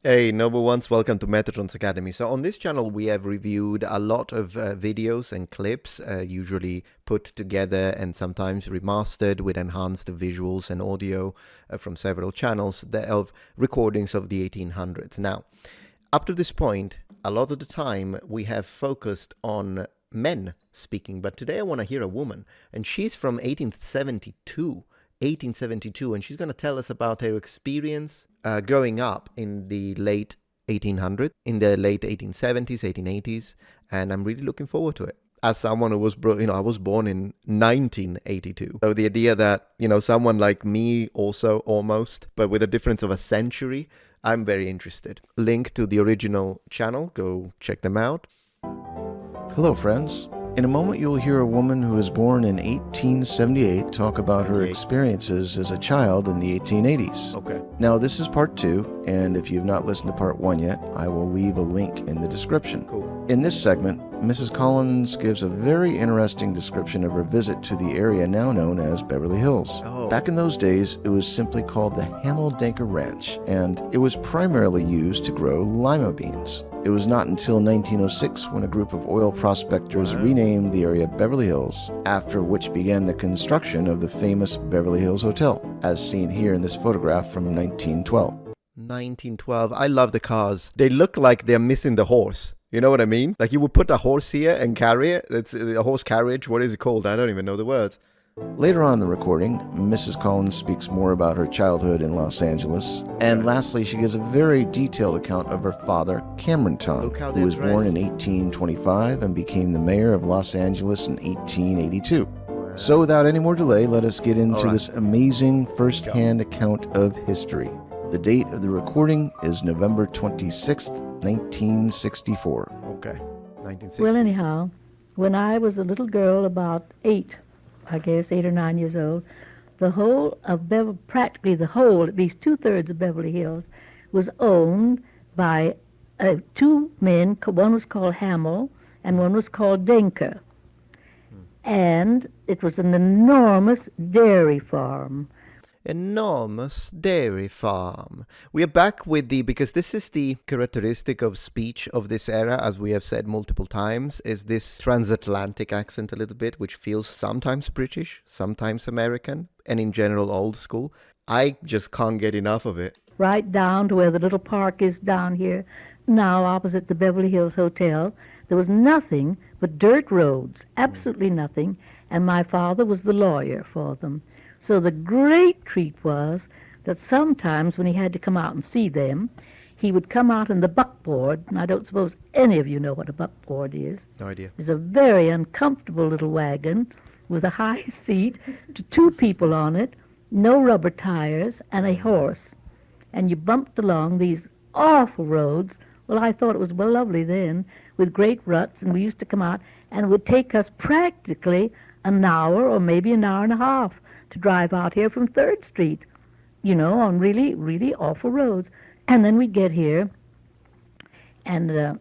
Hey, Noble Ones, welcome to Metatron's Academy. So on this channel, we have reviewed a lot of videos and clips, usually put together and sometimes remastered with enhanced visuals and audio from several channels of recordings of the 1800s. Now, up to this point, a lot of the time we have focused on men speaking, but today I want to hear a woman, and she's from 1872, and she's going to tell us about her experience growing up in the late 1800s, in the late 1870s, 1880s, and I'm really looking forward to it. As someone who was, I was born in 1982. So the idea that, someone like me also almost, but with a difference of a century, I'm very interested. Link to the original channel, go check them out. Hello, friends. In a moment, you'll hear a woman who was born in 1878 talk about her experiences as a child in the 1880s. Okay. Now, this is part 2, and if you've not listened to part 1 yet, I will leave a link in the description. Cool. In this segment, Mrs. Collins gives a very interesting description of her visit to the area now known as Beverly Hills. Oh. Back in those days, it was simply called the Hammel Ranch, and it was primarily used to grow lima beans. It was not until 1906 when a group of oil prospectors renamed the area Beverly Hills, after which began the construction of the famous Beverly Hills Hotel, as seen here in this photograph from 1912. 1912. I love the cars. They look like they're missing the horse. You know what I mean? Like you would put a horse here and carry it. It's a horse carriage. What is it called? I don't even know the words. Later on in the recording, Mrs. Collins speaks more about her childhood in Los Angeles. And lastly, she gives a very detailed account of her father, Cameron Town, who was born in 1825 and became the mayor of Los Angeles in 1882. So without any more delay, let us get into this amazing first-hand account of history. The date of the recording is November 26th, 1964. Okay, 1960s. Well, anyhow, when I was a little girl, about 8 or 9 years old, the whole of practically the whole, at least 2/3 of Beverly Hills, was owned by two men. One was called Hammel, and one was called Denker. And it was an enormous dairy farm. Enormous dairy farm. We are back with because this is the characteristic of speech of this era, as we have said multiple times, is this transatlantic accent a little bit, which feels sometimes British, sometimes American, and in general old school. I just can't get enough of it. Right down to where the little park is down here, now opposite the Beverly Hills Hotel, there was nothing but dirt roads, absolutely nothing, and my father was the lawyer for them. So the great treat was that sometimes when he had to come out and see them, he would come out in the buckboard, and I don't suppose any of you know what a buckboard is. No idea. It's a very uncomfortable little wagon with a high seat to 2 people on it, no rubber tires, and a horse. And you bumped along these awful roads. Well, I thought it was lovely then, with great ruts, and we used to come out, and it would take us practically an hour or maybe an hour and a half to drive out here from 3rd Street, on really, really awful roads. And then we'd get here, and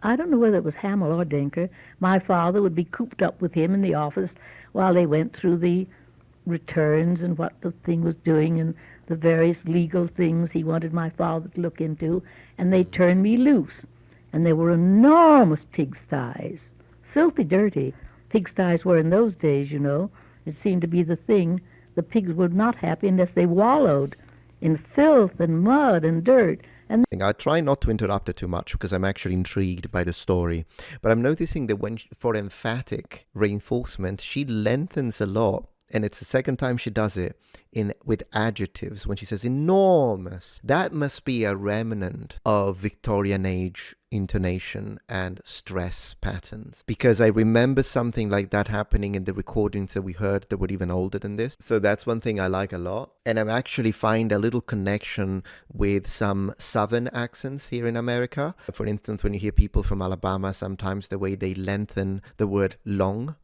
I don't know whether it was Hammel or Denker. My father would be cooped up with him in the office while they went through the returns and what the thing was doing and the various legal things he wanted my father to look into, and they turned me loose. And there were enormous pigsties, filthy dirty. Pigsties were in those days, It seemed to be the thing. The pigs were not happy unless they wallowed in filth and mud and dirt. And I try not to interrupt it too much because I'm actually intrigued by the story. But I'm noticing that for emphatic reinforcement, she lengthens a lot. And it's the second time she does it with adjectives when she says enormous. That must be a remnant of Victorian age intonation and stress patterns, because I remember something like that happening in the recordings that we heard that were even older than this. So that's one thing I like a lot. And I actually find a little connection with some southern accents here in America. For instance, when you hear people from Alabama, sometimes the way they lengthen the word long,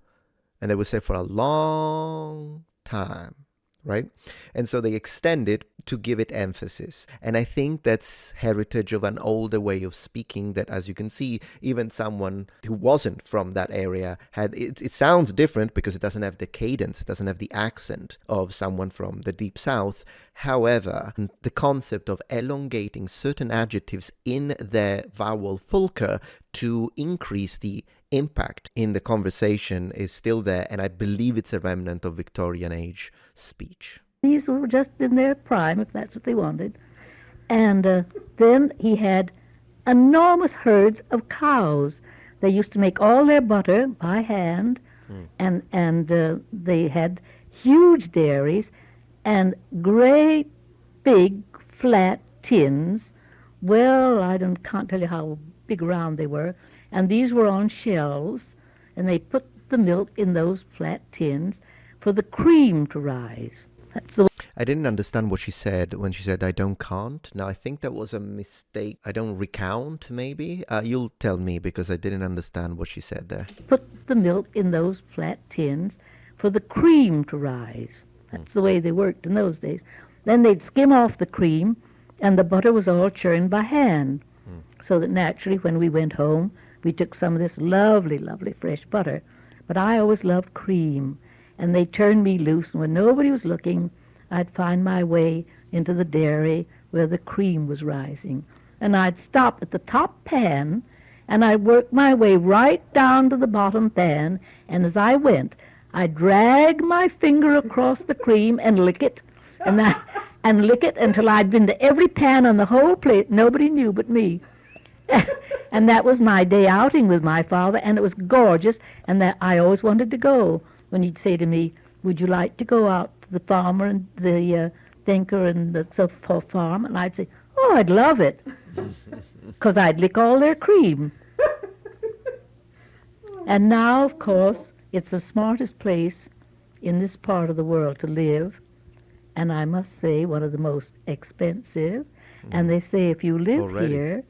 and they would say for a long time, right? And so they extend it to give it emphasis. And I think that's heritage of an older way of speaking that, as you can see, even someone who wasn't from that area had, it sounds different because it doesn't have the cadence, it doesn't have the accent of someone from the deep south. However, the concept of elongating certain adjectives in their vowel fulcrum to increase the impact in the conversation is still there, and I believe it's a remnant of Victorian age speech. These were just in their prime, if that's what they wanted. And then he had enormous herds of cows. They used to make all their butter by hand, and they had huge dairies and great big flat tins. Well, can't tell you how big around they were. And these were on shelves, and they put the milk in those flat tins for the cream to rise. That's the I didn't understand what she said when she said, I don't count. Now, I think that was a mistake. I don't recount, maybe. You'll tell me, because I didn't understand what she said there. Put the milk in those flat tins for the cream to rise. That's the way they worked in those days. Then they'd skim off the cream, and the butter was all churned by hand. So that naturally, when we went home, we took some of this lovely, lovely fresh butter. But I always loved cream. And they turned me loose, and when nobody was looking, I'd find my way into the dairy where the cream was rising. And I'd stop at the top pan, and I'd work my way right down to the bottom pan, and as I went, I'd drag my finger across the cream and lick it, and lick it until I'd been to every pan on the whole plate. Nobody knew but me. And that was my day outing with my father, and it was gorgeous, and that I always wanted to go. When he'd say to me, would you like to go out to the farmer and the thinker and the so forth farm? And I'd say, oh, I'd love it, because I'd lick all their cream. And now, of course, it's the smartest place in this part of the world to live, and I must say one of the most expensive. And they say if you live here,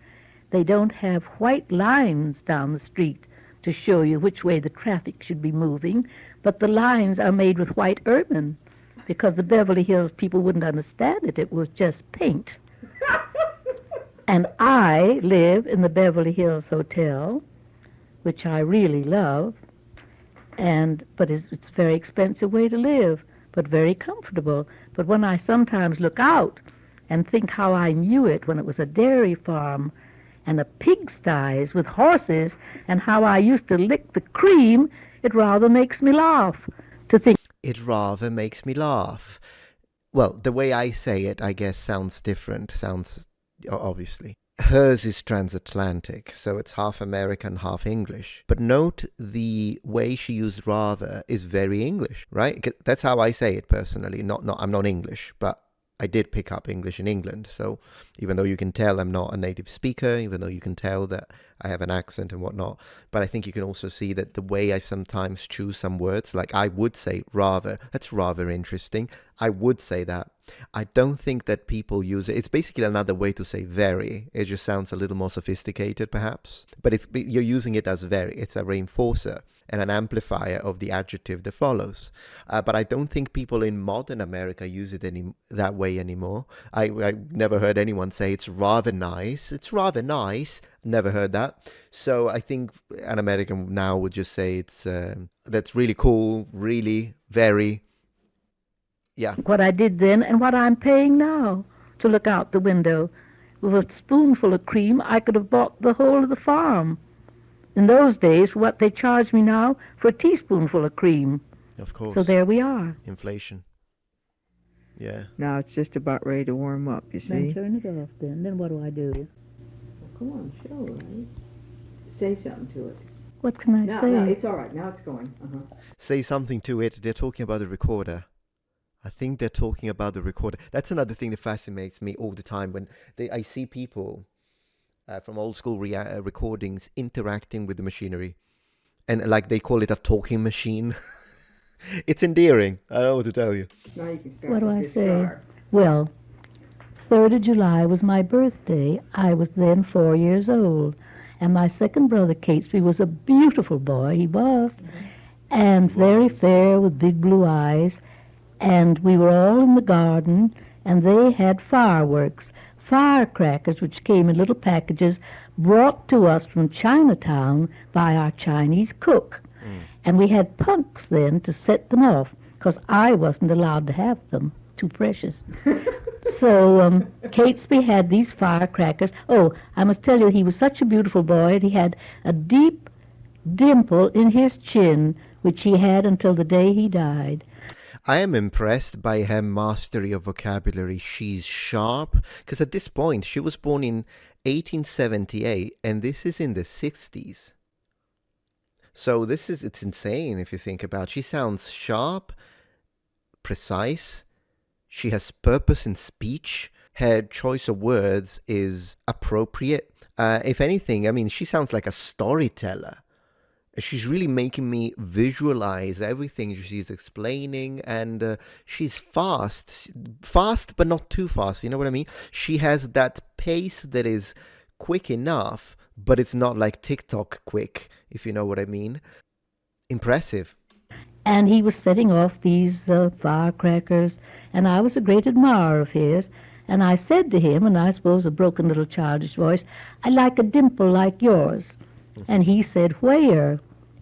they don't have white lines down the street to show you which way the traffic should be moving, but the lines are made with white ermine, because the Beverly Hills people wouldn't understand it. It was just paint. And I live in the Beverly Hills Hotel, which I really love, but it's a very expensive way to live, but very comfortable. But when I sometimes look out and think how I knew it when it was a dairy farm and a pigsties with horses, and how I used to lick the cream, it rather makes me laugh to think. It rather makes me laugh. Well, the way I say it, I guess, sounds different. Obviously. Hers is transatlantic, so it's half American, half English. But note the way she used rather is very English, right? That's how I say it personally. I'm not English, but I did pick up English in England, so even though you can tell I'm not a native speaker, even though you can tell that I have an accent and whatnot, but I think you can also see that the way I sometimes choose some words, like I would say rather, that's rather interesting. I would say that. I don't think that people use it. It's basically another way to say very. It just sounds a little more sophisticated, perhaps, but you're using it as very. It's a reinforcer and an amplifier of the adjective that follows. But I don't think people in modern America use it that way anymore. I never heard anyone say it's rather nice. It's rather nice. Never heard that. So I think an American now would just say it's that's really cool, really, very. Yeah. What I did then and what I'm paying now to look out the window. With a spoonful of cream, I could have bought the whole of the farm. In those days, what they charge me now for a teaspoonful of cream. Of course. So there we are. Inflation. Yeah. Now it's just about ready to warm up, you see. Then turn it off then. Then what do I do? Well, come on, show, right? Say something to it. What can I say? No, it's all right. Now it's going. Say something to it. They're talking about the recorder. I think they're talking about the recorder. That's another thing that fascinates me all the time when I see people from old school recordings interacting with the machinery. And like they call it a talking machine. It's endearing. I don't know what to tell you. Now you can start What do with I your say? star. Well, 3rd of July was my birthday. I was then 4 years old. And my second brother, Catesby, was a beautiful boy. He was. And very fair with big blue eyes. And we were all in the garden, and they had firecrackers, which came in little packages brought to us from Chinatown by our Chinese cook. And we had punks then to set them off, because I wasn't allowed to have them too precious. So Catesby had these firecrackers. Oh, I must tell you, he was such a beautiful boy, and he had a deep dimple in his chin, which he had until the day he died. I am impressed by her mastery of vocabulary. She's sharp, because at this point, she was born in 1878, and this is in the 60s. So it's insane if you think about it. She sounds sharp, precise. She has purpose in speech. Her choice of words is appropriate. If anything, I mean, she sounds like a storyteller. She's really making me visualize everything she's explaining, and she's fast but not too fast, you know what I mean? She has that pace that is quick enough, but it's not like TikTok quick, if you know what I mean. Impressive. And he was setting off these firecrackers, and I was a great admirer of his, and I said to him, and I suppose a broken little childish voice, "I like a dimple like yours." And he said, "Where?"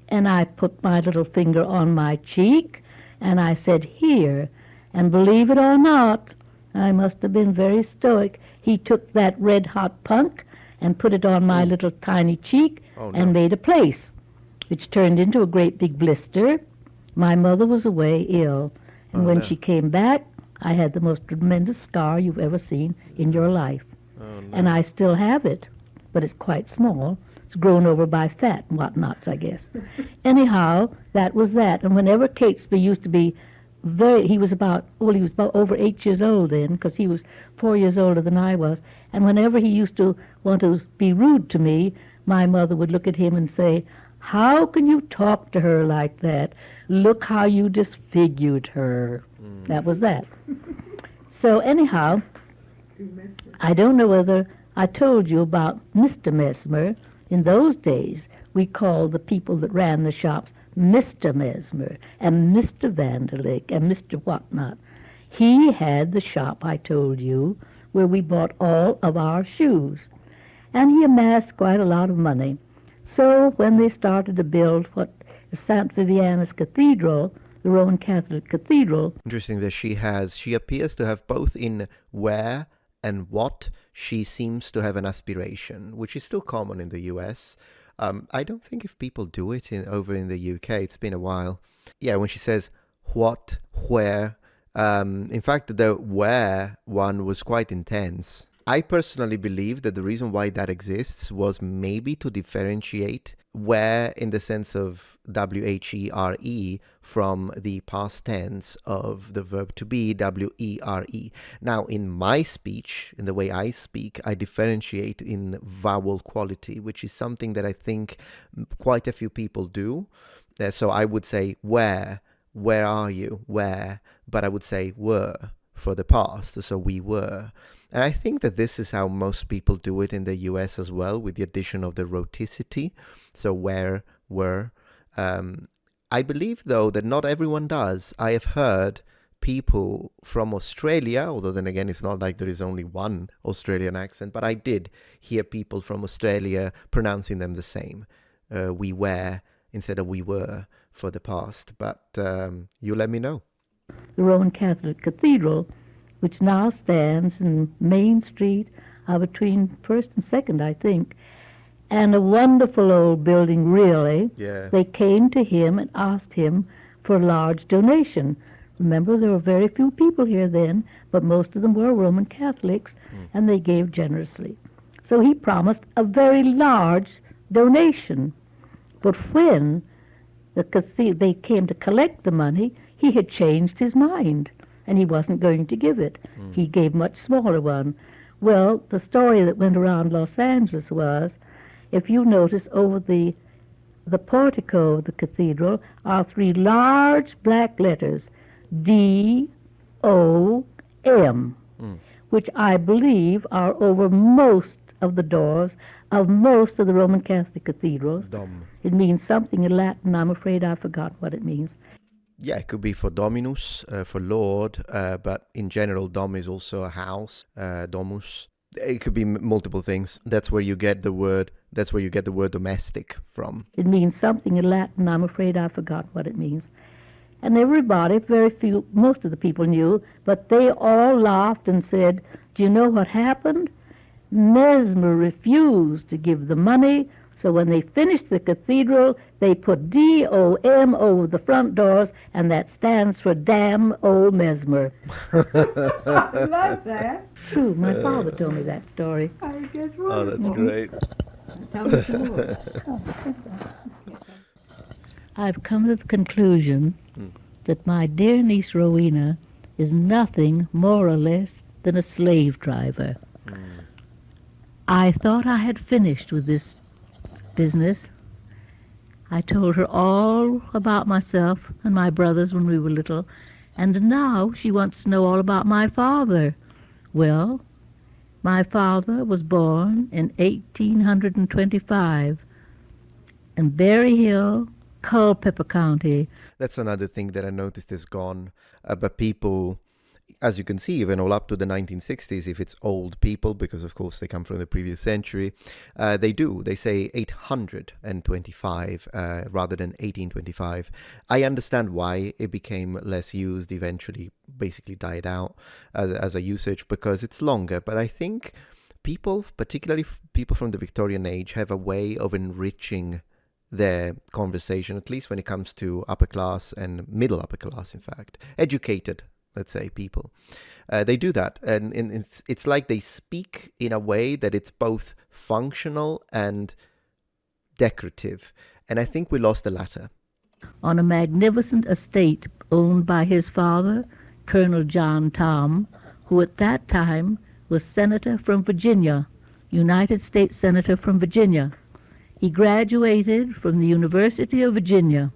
And I put my little finger on my cheek, and I said, "Here." And believe it or not, I must have been very stoic. He took that red-hot punk and put it on my little tiny cheek and made a place, which turned into a great big blister. My mother was away ill, and when she came back, I had the most tremendous scar you've ever seen in your life. And I still have it, but it's quite small. It's grown over by fat and whatnots, I guess. Anyhow, that was that. And whenever Catesby used to be he was about over 8 years old then, because he was 4 years older than I was. And whenever he used to want to be rude to me, my mother would look at him and say, "How can you talk to her like that? Look how you disfigured her." That was that. So anyhow, I don't know whether I told you about Mr. Mesmer. In those days, we called the people that ran the shops Mr. Mesmer and Mr. Vanderlick and Mr. Whatnot. He had the shop, I told you, where we bought all of our shoes. And he amassed quite a lot of money. So when they started to build what is St. Vivianus Cathedral, the Roman Catholic Cathedral. Interesting that she appears to have both in where and what she seems to have an aspiration, which is still common in the US. I don't think if people do it over in the UK. It's been a while. Yeah, when she says what, where. In fact, the where one was quite intense. I personally believe that the reason why that exists was maybe to differentiate where in the sense of W-H-E-R-E from the past tense of the verb to be, W-E-R-E. Now, in my speech, in the way I speak, I differentiate in vowel quality, which is something that I think quite a few people do. So I would say where are you, where, but I would say were for the past, so we were. And I think that this is how most people do it in the US as well, with the addition of the rhoticity. So where, were. I believe, though, that not everyone does. I have heard people from Australia, although then again, it's not like there is only one Australian accent, but I did hear people from Australia pronouncing them the same. We were instead of we were for the past. But you let me know. The Roman Catholic Cathedral, which now stands in Main Street between 1st and 2nd, I think, and a wonderful old building, really. Yeah. They came to him and asked him for a large donation. Remember, there were very few people here then, but most of them were Roman Catholics, and they gave generously. So he promised a very large donation. But when they came to collect the money, he had changed his mind, and he wasn't going to give it. He gave much smaller one. Well, the story that went around Los Angeles was, if you notice over the portico of the cathedral are 3 large black letters, D-O-M, which I believe are over most of the doors of most of the Roman Catholic cathedrals. Dom. It means something in Latin. I'm afraid I forgot what it means. Yeah, it could be for Dominus, for Lord, but in general, Dom is also a house, Domus. It could be multiple things. That's where you get the word domestic from. It means something in Latin. I'm afraid I forgot what it means. And everybody, very few, most of the people knew, but they all laughed and said, "Do you know what happened? Mesmer refused to give the money, so when they finished the cathedral, they put D-O-M over the front doors, and that stands for Damn Old Mesmer." I love that. True, my father told me that story. I guess Oh, that's great. Tell me some more. I've come to the conclusion that my dear niece Rowena is nothing more or less than a slave driver. I thought I had finished with this business. I told her all about myself and my brothers when we were little, and now she wants to know all about my father. Well, my father was born in 1825 in Berry Hill, Culpeper County. That's another thing that I noticed is gone. But people, as you can see, even all up to the 1960s, if it's old people, because of course they come from the previous century, they say 825 rather than 1825. I understand why it became less used, eventually basically died out as a usage because it's longer. But I think people, particularly people from the Victorian age, have a way of enriching their conversation, at least when it comes to upper class and middle upper class, in fact, educated, let's say, people. They do that, and it's like they speak in a way that it's both functional and decorative, and I think we lost the latter. On a magnificent estate owned by his father, Colonel John Tom, who at that time was Senator from Virginia, United States Senator from Virginia. He graduated from the University of Virginia.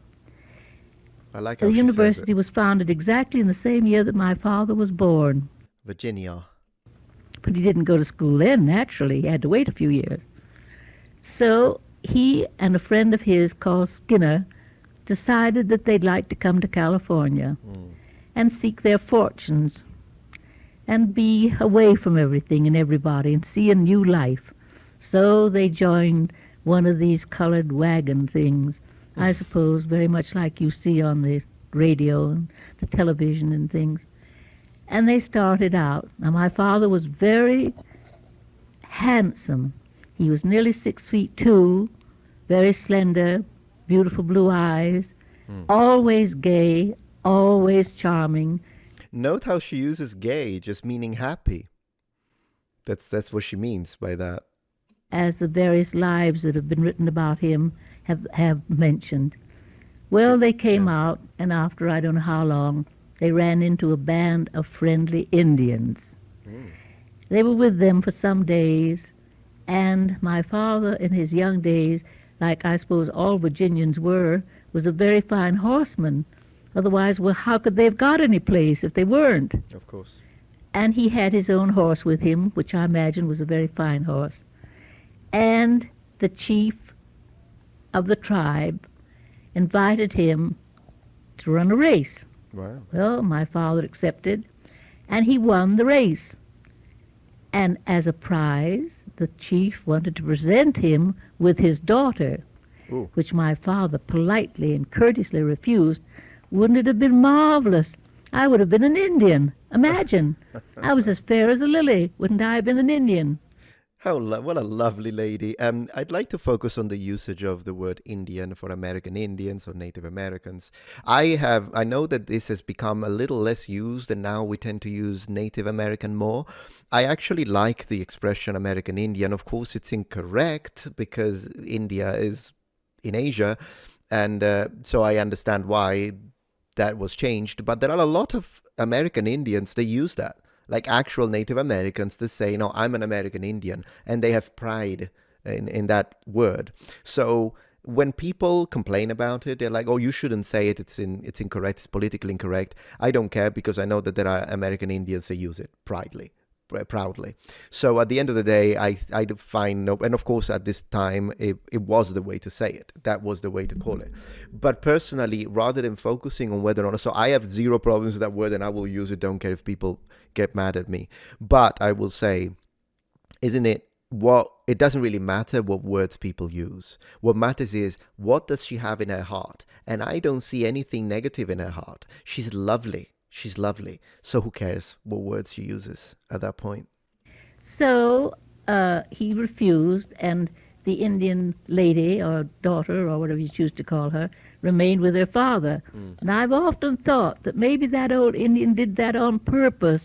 I like how The she says university it. was founded exactly in the same year that my father was born. Virginia. But he didn't go to school then, naturally. He had to wait a few years. So he and a friend of his called Skinner decided that they'd like to come to California and seek their fortunes and be away from everything and everybody and see a new life. So they joined one of these colored wagon things, I suppose very much like you see on the radio and the television and things. And they started out. Now my father was very handsome. He was nearly 6'2", very slender, beautiful blue eyes, always gay, always charming. Note how she uses gay, just meaning happy. That's what she means by that. As the various lives that have been written about him have mentioned. Well, they came out, and after I don't know how long, they ran into a band of friendly Indians. They were with them for some days, and my father in his young days, like I suppose all Virginians were, was a very fine horseman. Otherwise, well, how could they have got any place if they weren't? Of course. And he had his own horse with him, which I imagine was a very fine horse. And the chief of the tribe invited him to run a race. Wow. Well, my father accepted, and he won the race. And as a prize, the chief wanted to present him with his daughter, Ooh. which my father politely and courteously refused. Wouldn't it have been marvelous? I would have been an Indian. Imagine. I was as fair as a lily. Wouldn't I have been an Indian? What a lovely lady. I'd like to focus on the usage of the word Indian for American Indians or Native Americans. I know that this has become a little less used, and now we tend to use Native American more. I actually like the expression American Indian. Of course, it's incorrect because India is in Asia, and so I understand why that was changed. But there are a lot of American Indians that use that. Like actual Native Americans that say, no, I'm an American Indian, and they have pride in that word. So when people complain about it, they're like, oh, you shouldn't say it, it's incorrect, it's politically incorrect. I don't care because I know that there are American Indians that use it proudly. So at the end of the day, I find no, and of course at this time it was the way to say it. That was the way to call it. But personally, rather than focusing on whether or not, so I have zero problems with that word and I will use it, don't care if people get mad at me. But I will say, isn't it it doesn't really matter what words people use. What matters is, what does she have in her heart? And I don't see anything negative in her heart. She's lovely. She's lovely. So who cares what words she uses at that point? So he refused, and the Indian lady or daughter or whatever you choose to call her remained with her father. And I've often thought that maybe that old Indian did that on purpose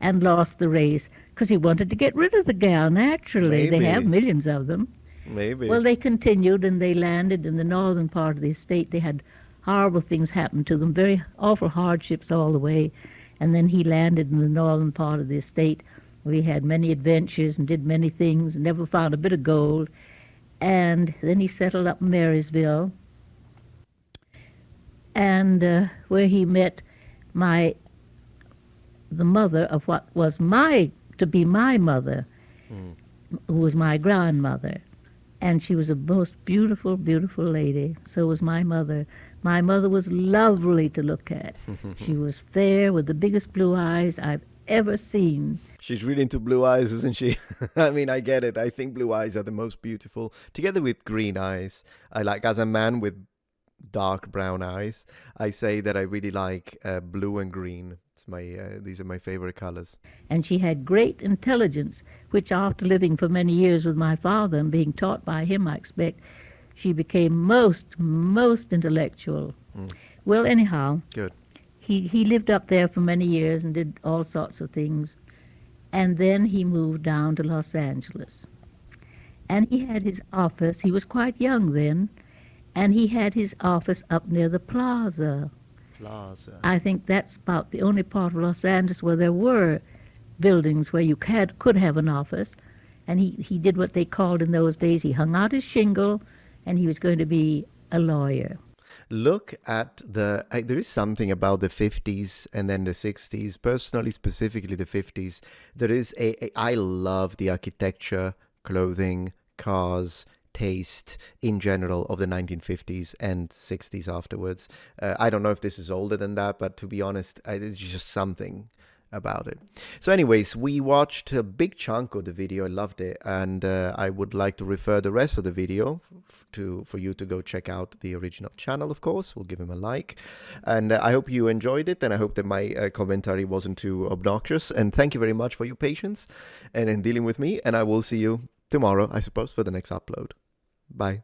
and lost the race because he wanted to get rid of the gal, naturally. Maybe. They have millions of them. Maybe. Well, they continued, and they landed in the northern part of the estate. They had horrible things happen to them, very awful hardships all the way. And then he landed in the northern part of the estate. We had many adventures and did many things, and never found a bit of gold. And then he settled up in Marysville, and where he met the mother of what was to be my mother, who was my grandmother. And she was a most beautiful, beautiful lady. So was my mother. My mother was lovely to look at. She was fair with the biggest blue eyes I've ever seen. She's really into blue eyes, isn't she? I mean, I get it. I think blue eyes are the most beautiful, together with green eyes. I like, as a man with dark brown eyes, I say that I really like blue and green. These are my favorite colors. And she had great intelligence, which after living for many years with my father and being taught by him, I expect, she became most intellectual. Well, anyhow, good. He lived up there for many years and did all sorts of things. And then he moved down to Los Angeles. And he had his office. He was quite young then. And he had his office up near the plaza. I think that's about the only part of Los Angeles where there were buildings where you could have an office. And he did what they called in those days, he hung out his shingle, and he was going to be a lawyer. Look at there is something about the 50s and then the 60s, personally, specifically the 50s. There is I love the architecture, clothing, cars, taste in general of the 1950s and 60s afterwards. I don't know if this is older than that, but to be honest, it's just something about it. So anyways, we watched a big chunk of the video. I loved it, and I would like to refer the rest of the video for you to go check out the original channel. Of course, we'll give him a like, and I hope you enjoyed it, and I hope that my commentary wasn't too obnoxious, and thank you very much for your patience and in dealing with me, and I will see you tomorrow, I suppose, for the next upload. Bye.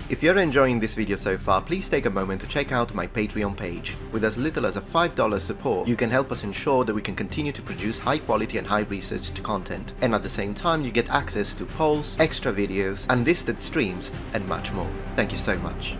If you're enjoying this video so far, please take a moment to check out my Patreon page. With as little as a $5 support, you can help us ensure that we can continue to produce high quality and high researched content. And at the same time, you get access to polls, extra videos, unlisted streams, and much more. Thank you so much.